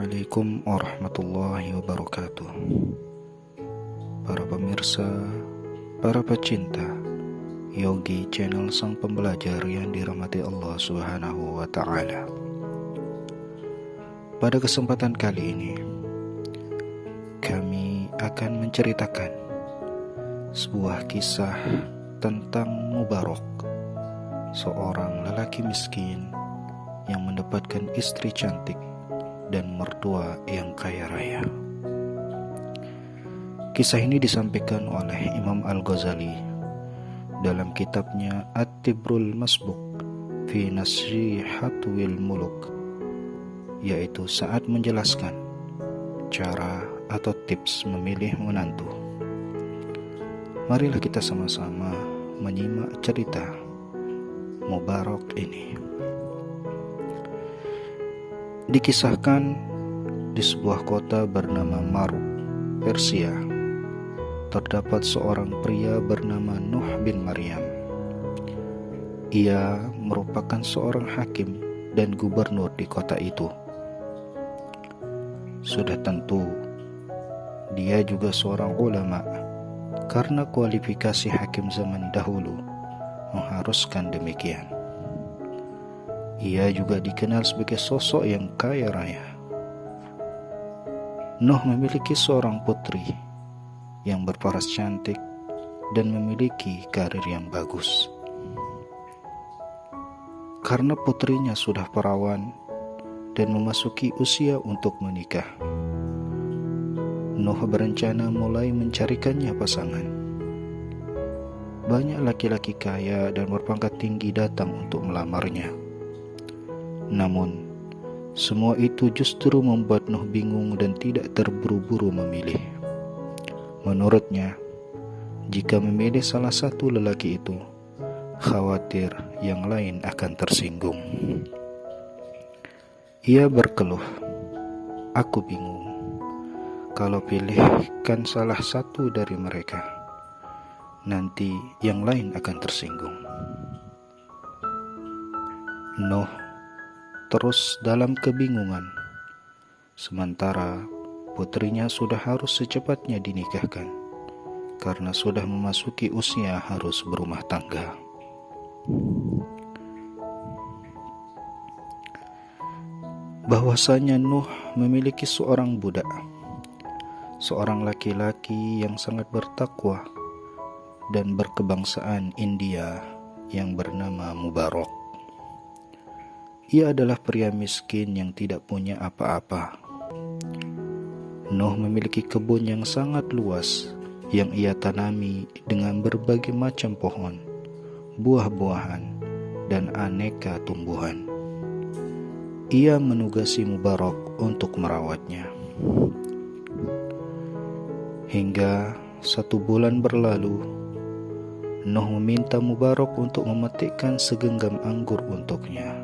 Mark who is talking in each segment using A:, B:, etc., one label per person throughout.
A: Assalamualaikum warahmatullahi wabarakatuh. Para pemirsa, para pecinta Yogi Channel Sang Pembelajar yang dirahmati Allah Subhanahu wa Ta'ala. Pada kesempatan kali ini, kami akan menceritakan sebuah kisah tentang Mubarak, seorang lelaki miskin yang mendapatkan istri cantik dan mertua yang kaya raya. Kisah ini disampaikan oleh Imam Al-Ghazali dalam kitabnya At-Tibrul Masbuk fi Nasihatul Muluk, yaitu saat menjelaskan cara atau tips memilih menantu. Marilah kita sama-sama menyimak cerita Mubarak ini. Dikisahkan di sebuah kota bernama Maruk, Persia, terdapat seorang pria bernama Nuh bin Maryam. Ia merupakan seorang hakim dan gubernur di kota itu. Sudah tentu, dia juga seorang ulama, karena kualifikasi hakim zaman dahulu mengharuskan demikian. Ia juga dikenal sebagai sosok yang kaya raya. Nuh memiliki seorang putri yang berparas cantik dan memiliki karir yang bagus. Karena putrinya sudah perawan dan memasuki usia untuk menikah, Nuh berencana mulai mencarikannya pasangan. Banyak laki-laki kaya dan berpangkat tinggi datang untuk melamarnya. Namun, semua itu justru membuat Nuh bingung dan tidak terburu-buru memilih. Menurutnya, jika memilih salah satu lelaki itu, khawatir yang lain akan tersinggung. Ia berkeluh, "Aku bingung. Kalau pilihkan salah satu dari mereka, nanti yang lain akan tersinggung." Nuh terus dalam kebingungan, sementara putrinya sudah harus secepatnya dinikahkan karena sudah memasuki usia harus berumah tangga. Bahwasanya Nuh memiliki seorang budak, seorang laki-laki yang sangat bertakwa dan berkebangsaan India yang bernama Mubarak. Ia adalah pria miskin yang tidak punya apa-apa. Nuh memiliki kebun yang sangat luas yang ia tanami dengan berbagai macam pohon, buah-buahan, dan aneka tumbuhan. Ia menugasi Mubarak untuk merawatnya. Hingga 1 bulan berlalu, Nuh meminta Mubarak untuk memetikkan segenggam anggur untuknya.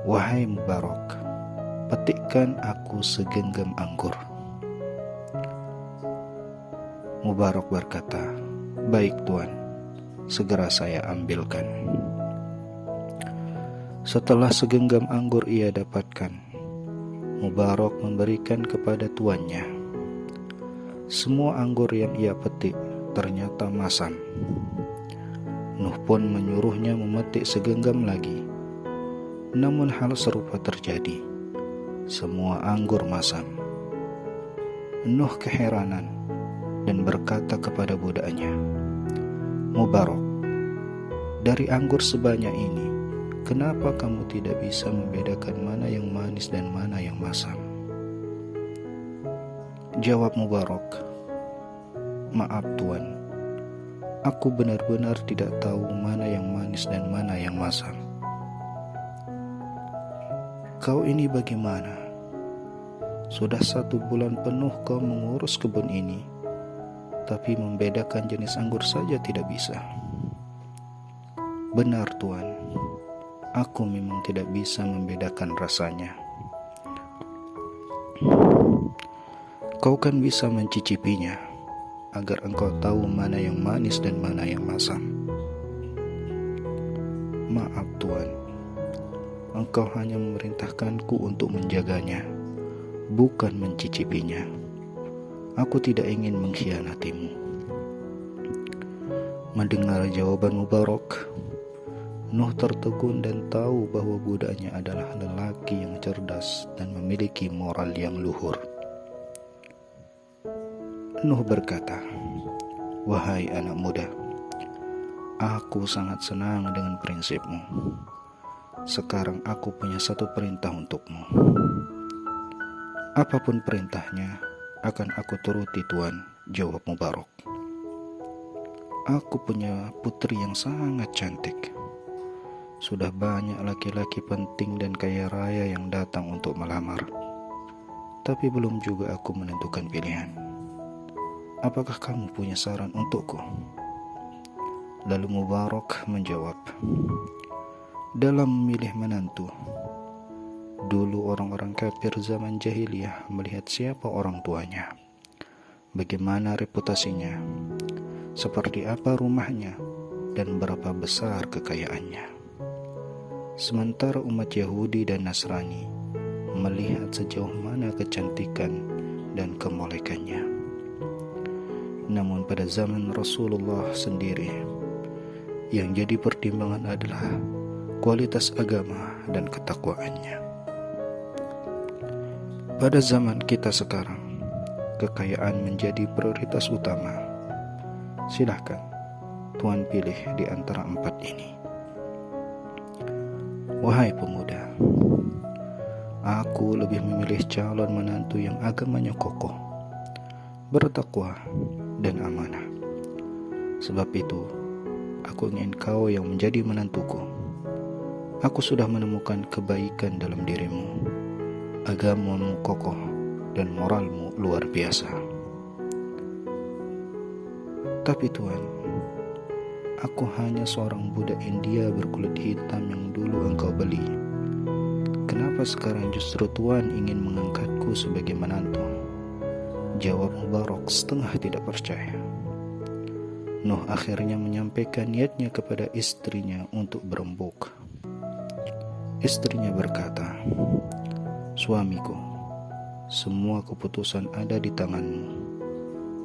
A: "Wahai Mubarak, petikkan aku segenggam anggur." Mubarak berkata, "Baik Tuan, segera saya ambilkan." Setelah segenggam anggur ia dapatkan, Mubarak memberikan kepada tuannya. Semua anggur yang ia petik ternyata masam. Nuh pun menyuruhnya memetik segenggam lagi. Namun hal serupa terjadi. Semua anggur masam. Nuh keheranan dan berkata kepada budaknya, "Mubarak, dari anggur sebanyak ini, kenapa kamu tidak bisa membedakan mana yang manis dan mana yang masam?" Jawab Mubarak, "Maaf Tuan, aku benar-benar tidak tahu mana yang manis dan mana yang masam." "Kau ini bagaimana? Sudah 1 bulan penuh kau mengurus kebun ini, tapi membedakan jenis anggur saja tidak bisa." "Benar Tuan, aku memang tidak bisa membedakan rasanya." "Kau kan bisa mencicipinya, agar engkau tahu mana yang manis dan mana yang masam." "Maaf Tuan, engkau hanya memerintahkanku untuk menjaganya, bukan mencicipinya. Aku tidak ingin mengkhianatimu." Mendengar jawaban Mubarak, Nuh tertegun dan tahu bahwa budaknya adalah lelaki yang cerdas dan memiliki moral yang luhur. Nuh berkata, "Wahai anak muda, aku sangat senang dengan prinsipmu. Sekarang aku punya satu perintah untukmu. Apapun perintahnya, akan aku turuti Tuan," jawab Mubarak. "Aku punya putri yang sangat cantik. Sudah banyak laki-laki penting dan kaya raya yang datang untuk melamar. Tapi belum juga aku menentukan pilihan. Apakah kamu punya saran untukku?" Lalu Mubarak menjawab, "Dalam memilih menantu, dulu orang-orang kafir zaman jahiliyah melihat siapa orang tuanya, bagaimana reputasinya, seperti apa rumahnya, dan berapa besar kekayaannya. Sementara umat Yahudi dan Nasrani melihat sejauh mana kecantikan dan kemolekannya. Namun pada zaman Rasulullah sendiri, yang jadi pertimbangan adalah kualitas agama dan ketakwaannya. Pada zaman kita sekarang, kekayaan menjadi prioritas utama. Silahkan Tuan pilih di antara 4 ini." "Wahai pemuda, aku lebih memilih calon menantu yang agamanya kokoh, bertakwa, dan amanah. Sebab itu, aku ingin kau yang menjadi menantuku. Aku sudah menemukan kebaikan dalam dirimu, agamamu kokoh, dan moralmu luar biasa. Tapi Tuan, aku hanya seorang budak India berkulit hitam yang dulu engkau beli. Kenapa sekarang justru Tuan ingin mengangkatku sebagai menantu?" Jawab Mubarak setengah tidak percaya. Nuh akhirnya menyampaikan niatnya kepada istrinya untuk berembuk. Istrinya berkata, "Suamiku, semua keputusan ada di tanganmu.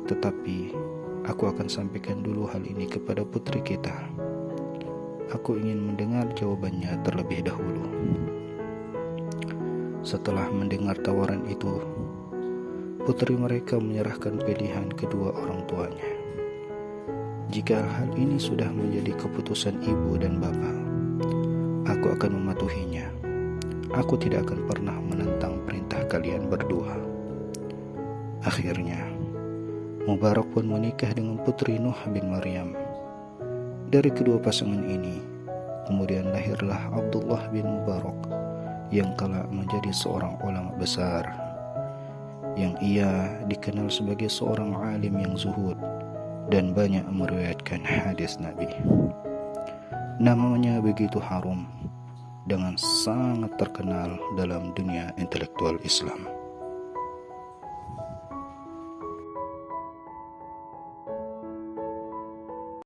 A: Tetapi aku akan sampaikan dulu hal ini kepada putri kita. Aku ingin mendengar jawabannya terlebih dahulu." Setelah mendengar tawaran itu, putri mereka menyerahkan pilihan kedua orang tuanya. "Jika hal ini sudah menjadi keputusan ibu dan bapak, aku akan mematuhinya. Aku tidak akan pernah menentang perintah kalian berdua." Akhirnya, Mubarak pun menikah dengan putri Nuh bin Maryam. Dari kedua pasangan ini, kemudian lahirlah Abdullah bin Mubarak yang kelak menjadi seorang ulama besar, yang ia dikenal sebagai seorang alim yang zuhud dan banyak meriwayatkan hadis Nabi. Namanya begitu harum dengan sangat terkenal dalam dunia intelektual Islam.